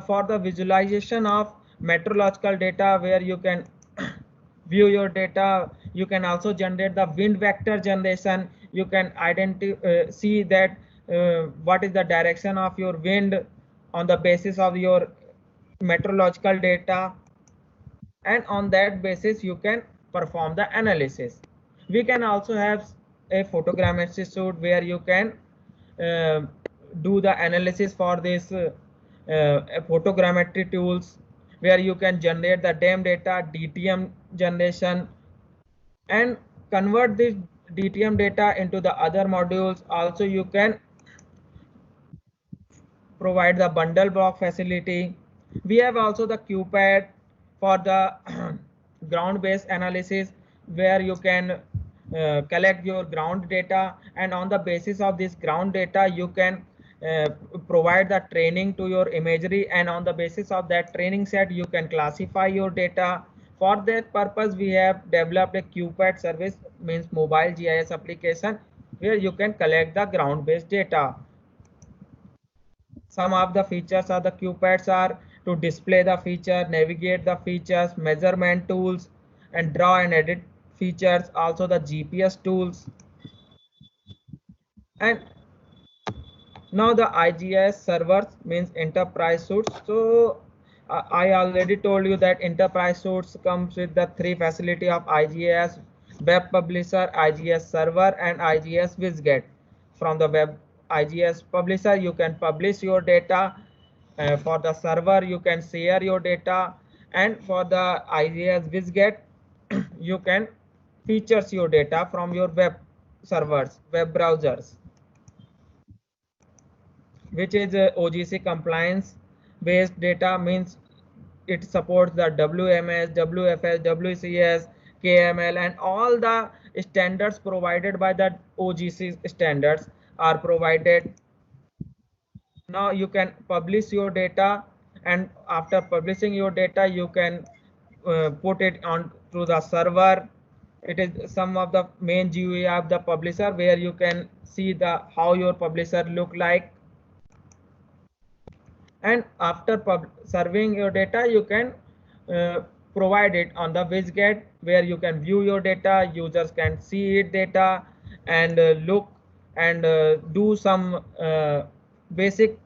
[SPEAKER 5] for the visualization of meteorological data, where you can view your data. You can also generate the wind vector generation. You can see that what is the direction of your wind on the basis of your meteorological data, and on that basis you can perform the analysis. We can also have a photogrammetry suite where you can do the analysis for this photogrammetry tools, where you can generate the DEM data, DTM generation, and convert this DTM data into the other modules. Also, you can provide the bundle block facility. We have also the QPAD for the ground-based analysis, where you can collect your ground data, and on the basis of this ground data you can provide the training to your imagery, and on the basis of that training set you can classify your data. For that purpose, we have developed a QPAD service, means mobile GIS application, where you can collect the ground-based data. Some of the features of the QPADs are to display the feature, navigate the features, measurement tools, and draw and edit features, also the GPS tools. And now the IGS servers, means enterprise suites. So I already told you that enterprise suites comes with the 3 facility of IGS, web publisher, IGS server, and IGS WizGet. From the web IGS publisher, you can publish your data. For the server, you can share your data, and for the IGS WizGet, you can features your data from your web servers, web browsers, which is OGC compliance based data. Means it supports the WMS, WFS, WCS, KML, and all the standards provided by the OGC standards are provided. Now you can publish your data, and after publishing your data, you can put it on to the server. It is some of the main GUI of the publisher, where you can see the how your publisher look like. And after serving your data, you can provide it on the WizGet, where you can view your data. Users can see it data and look and do some basic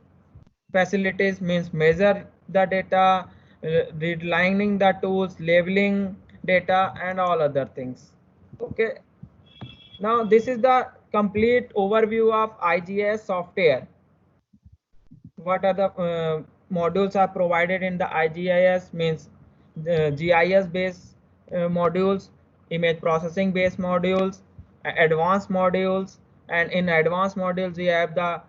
[SPEAKER 5] facilities, means measure the data, redlining the tools, labeling data, and all other things. Okay. Now this is the complete overview of IGS software. What are the modules are provided in the IGIS? Means the GIS based modules, image processing based modules, advanced modules, and in advanced modules we have the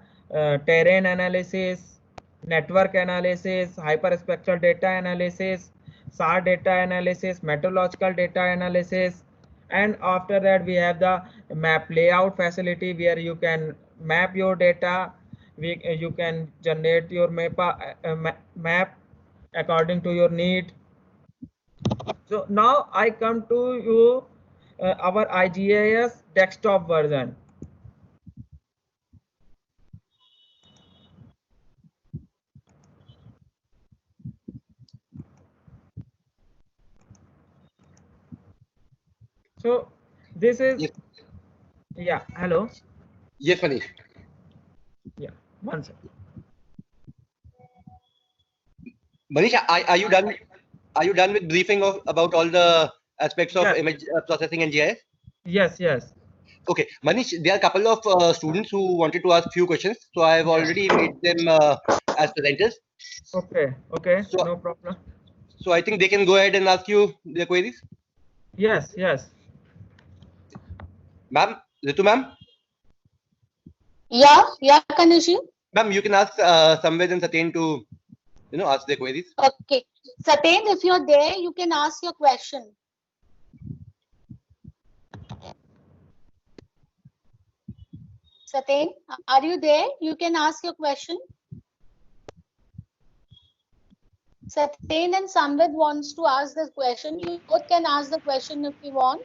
[SPEAKER 5] terrain analysis, network analysis, hyperspectral data analysis, SAR data analysis, meteorological data analysis, and after that we have the map layout facility, where you can map your data. You can generate your map according to your need. So now I come to you our IGIS desktop version. So this is
[SPEAKER 6] Yes.
[SPEAKER 5] Yeah, hello.
[SPEAKER 6] Yes, Manish.
[SPEAKER 5] Yeah, one second.
[SPEAKER 6] Manish, are you done? Are you done with briefing of about all the aspects of
[SPEAKER 5] Yes.
[SPEAKER 6] image processing and GIS?
[SPEAKER 5] Yes.
[SPEAKER 6] Okay, Manish, there are a couple of students who wanted to ask few questions, so I have
[SPEAKER 5] Yeah.
[SPEAKER 6] already made them as presenters.
[SPEAKER 5] Okay,
[SPEAKER 6] So,
[SPEAKER 5] no problem.
[SPEAKER 6] so I think they can go ahead and ask you their queries.
[SPEAKER 5] Yes.
[SPEAKER 6] Ma'am, Ritu ma'am,
[SPEAKER 2] Yeah, Kanishji.
[SPEAKER 6] ma'am, you can ask Samved and Satyen to ask their queries.
[SPEAKER 2] Okay. Satyen, if you're there, you can ask your question. Satyen, are you there? You can ask your question. Satyen and Samvid wants to ask this question. You both can ask the question if you want.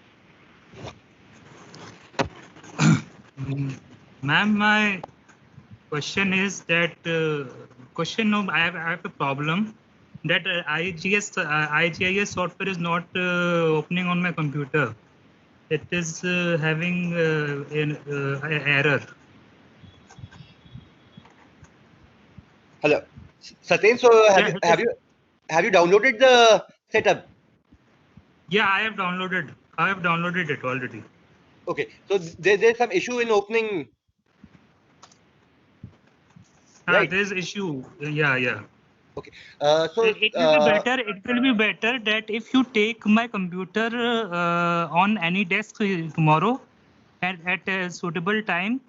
[SPEAKER 7] Ma'am, my question is that I have a problem that IGIS software is not opening on my computer. It is having an error.
[SPEAKER 6] Hello, Satyen. So have you downloaded the setup?
[SPEAKER 7] Yeah, I have downloaded it already.
[SPEAKER 6] Okay, so there's some issue in opening. Right.
[SPEAKER 7] There's issue. Yeah.
[SPEAKER 6] Okay. So
[SPEAKER 7] it will be better that if you take my computer on any desk tomorrow at a suitable time,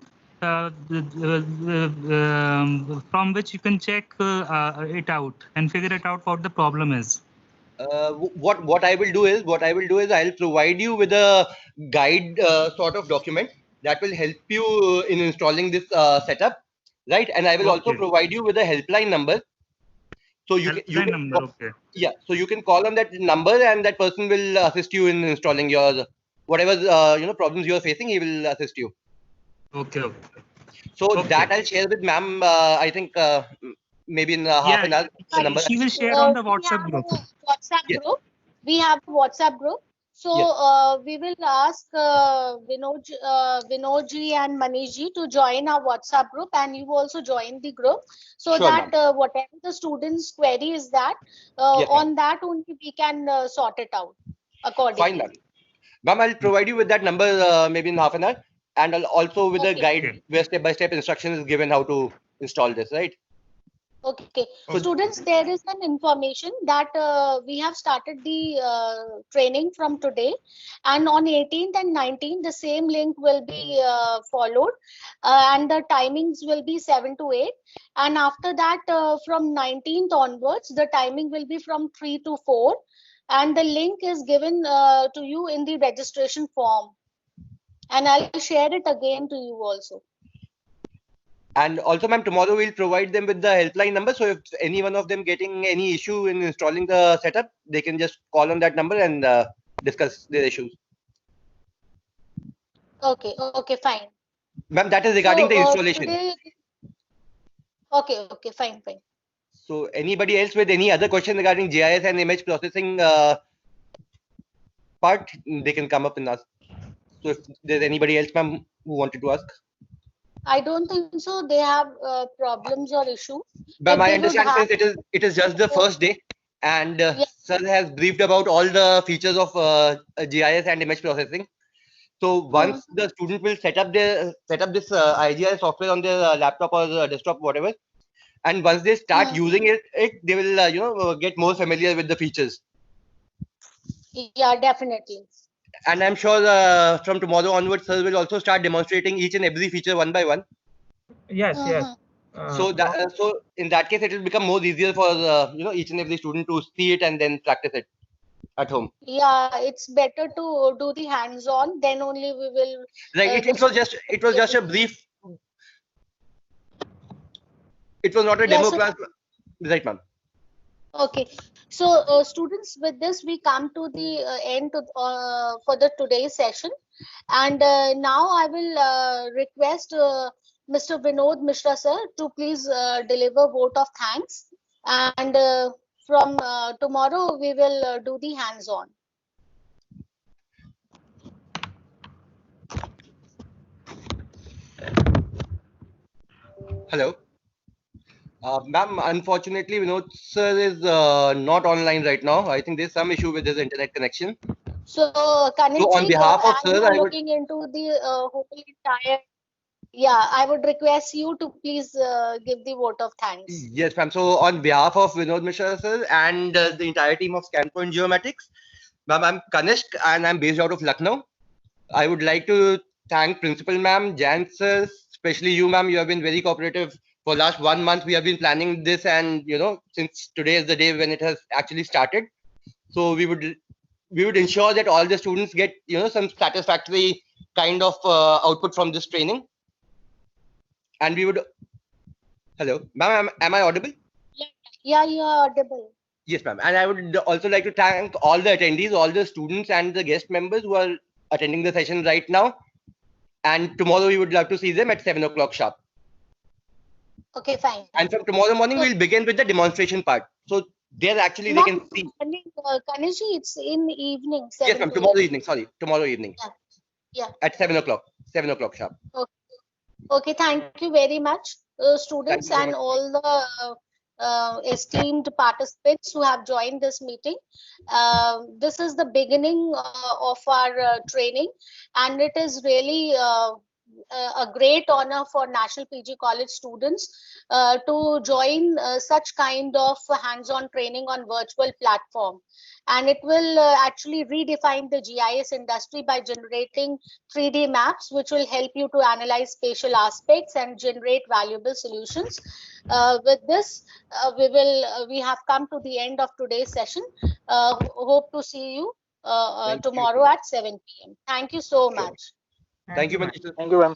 [SPEAKER 7] from which you can check it out and figure it out what the problem is.
[SPEAKER 6] What I will do is I'll provide you with a guide sort of document that will help you in installing this setup, right? And I will also provide you with a helpline number. So you can
[SPEAKER 7] okay.
[SPEAKER 6] Yeah, so you can call on that number, and that person will assist you in installing your whatever problems you are facing. He will assist you.
[SPEAKER 7] Okay.
[SPEAKER 6] So that I'll share with ma'am. I think maybe in half an hour. The number
[SPEAKER 7] she will share on the WhatsApp group.
[SPEAKER 2] We have a WhatsApp group. So we will ask Vinodji and Manishji to join our WhatsApp group, and you also join the group, so that whatever the students' query is that on that only we can sort it out accordingly.
[SPEAKER 6] Fine, ma'am. Ma'am, I'll provide you with that number maybe in half an hour, and I'll also with a
[SPEAKER 2] Okay.
[SPEAKER 6] guide
[SPEAKER 7] Okay.
[SPEAKER 6] where step-by-step instruction is given how to install this, right?
[SPEAKER 2] Okay.
[SPEAKER 6] So-
[SPEAKER 2] Students, there is an information that we have started the training from today, and on 18th and 19th, the same link will be followed, and the timings will be 7 to 8. And after that, from 19th onwards, the timing will be from 3 to 4, and the link is given to you in the registration form. And I'll share it again to you also.
[SPEAKER 6] And also, ma'am, tomorrow we'll provide them with the helpline number. So if any one of them getting any issue in installing the setup, they can just call on that number and discuss their issues.
[SPEAKER 2] Okay, okay, fine.
[SPEAKER 6] Ma'am, that is regarding the installation.
[SPEAKER 2] Okay, okay, fine, fine.
[SPEAKER 6] So anybody else with any other question regarding GIS and image processing part, they can come up and ask. So if there's anybody else, ma'am, who wanted to ask.
[SPEAKER 2] I don't think so. They have problems or issues.
[SPEAKER 6] But
[SPEAKER 2] If
[SPEAKER 6] my
[SPEAKER 2] they would
[SPEAKER 6] understanding
[SPEAKER 2] have-
[SPEAKER 6] is it is just the first day, and
[SPEAKER 2] Yes.
[SPEAKER 6] sir has briefed about all the features of GIS and image processing. So once the student will set up this IGIS software on their laptop or desktop, whatever, and once they start using it, they will get more familiar with the features.
[SPEAKER 2] Yeah, definitely.
[SPEAKER 6] And I'm sure from tomorrow onwards, sir will also start demonstrating each and every feature one by one.
[SPEAKER 5] Yes, yes.
[SPEAKER 6] So that so in that case, it will become more easier for each and every student to see it and then practice it at home.
[SPEAKER 2] Yeah, it's better to do the hands-on. Then only we will.
[SPEAKER 6] Right. It was just a brief. It was not a
[SPEAKER 2] Yeah,
[SPEAKER 6] demo
[SPEAKER 2] so-
[SPEAKER 6] class, right, ma'am?
[SPEAKER 2] Okay. So, students, with this we come to the end for the today's session, and now I will request Mr. Vinod Mishra sir to please deliver vote of thanks, and from tomorrow we will do the hands-on.
[SPEAKER 6] Hello. Ma'am, unfortunately, Vinod sir is not online right now. I think there's some issue with his internet connection.
[SPEAKER 2] So, Kanishji,
[SPEAKER 6] on behalf of
[SPEAKER 2] as
[SPEAKER 6] sir,
[SPEAKER 2] you are
[SPEAKER 6] I would-
[SPEAKER 2] looking into the whole entire, yeah, I would request you to please give the vote of thanks.
[SPEAKER 6] Yes, ma'am. So on behalf of Vinod Mishra sir and the entire team of ScanPoint Geomatics, ma'am, I'm Kanishk and I'm based out of Lucknow. I would like to thank Principal Ma'am, Jan sir, especially you, ma'am. You have been very cooperative. For last 1 month, we have been planning this, and since today is the day when it has actually started. So we would ensure that all the students get some satisfactory kind of output from this training. And we would. Hello, ma'am. Am I audible?
[SPEAKER 2] Yeah, you are audible.
[SPEAKER 6] Yes, ma'am. And I would also like to thank all the attendees, all the students, and the guest members who are attending the session right now. And tomorrow we would love to see them at 7 o'clock sharp.
[SPEAKER 2] Okay, fine.
[SPEAKER 6] And from tomorrow morning, we'll begin with the demonstration part. So there actually they
[SPEAKER 2] Not
[SPEAKER 6] can see.
[SPEAKER 2] morning, Kanishji, it's in the evening.
[SPEAKER 6] Yes,
[SPEAKER 2] 7
[SPEAKER 6] ma'am.
[SPEAKER 2] to
[SPEAKER 6] Tomorrow
[SPEAKER 2] 8.
[SPEAKER 6] evening. Sorry, tomorrow evening.
[SPEAKER 2] Yeah.
[SPEAKER 6] At 7 o'clock. 7 o'clock sharp.
[SPEAKER 2] Okay, thank you very much, students,
[SPEAKER 6] Thank you very
[SPEAKER 2] and
[SPEAKER 6] much.
[SPEAKER 2] all the esteemed participants who have joined this meeting. This is the beginning of our training, and it is really a great honor for National PG College students to join such kind of hands-on training on virtual platform. And it will actually redefine the GIS industry by generating 3D maps, which will help you to analyze spatial aspects and generate valuable solutions. With this, we have come to the end of today's session. Hope to see you
[SPEAKER 6] Thank you.
[SPEAKER 2] tomorrow at 7 p.m. Thank you so
[SPEAKER 6] Sure.
[SPEAKER 2] much.
[SPEAKER 6] Thank you,
[SPEAKER 5] ma'am.
[SPEAKER 6] Manish.
[SPEAKER 8] Thank you, ma'am.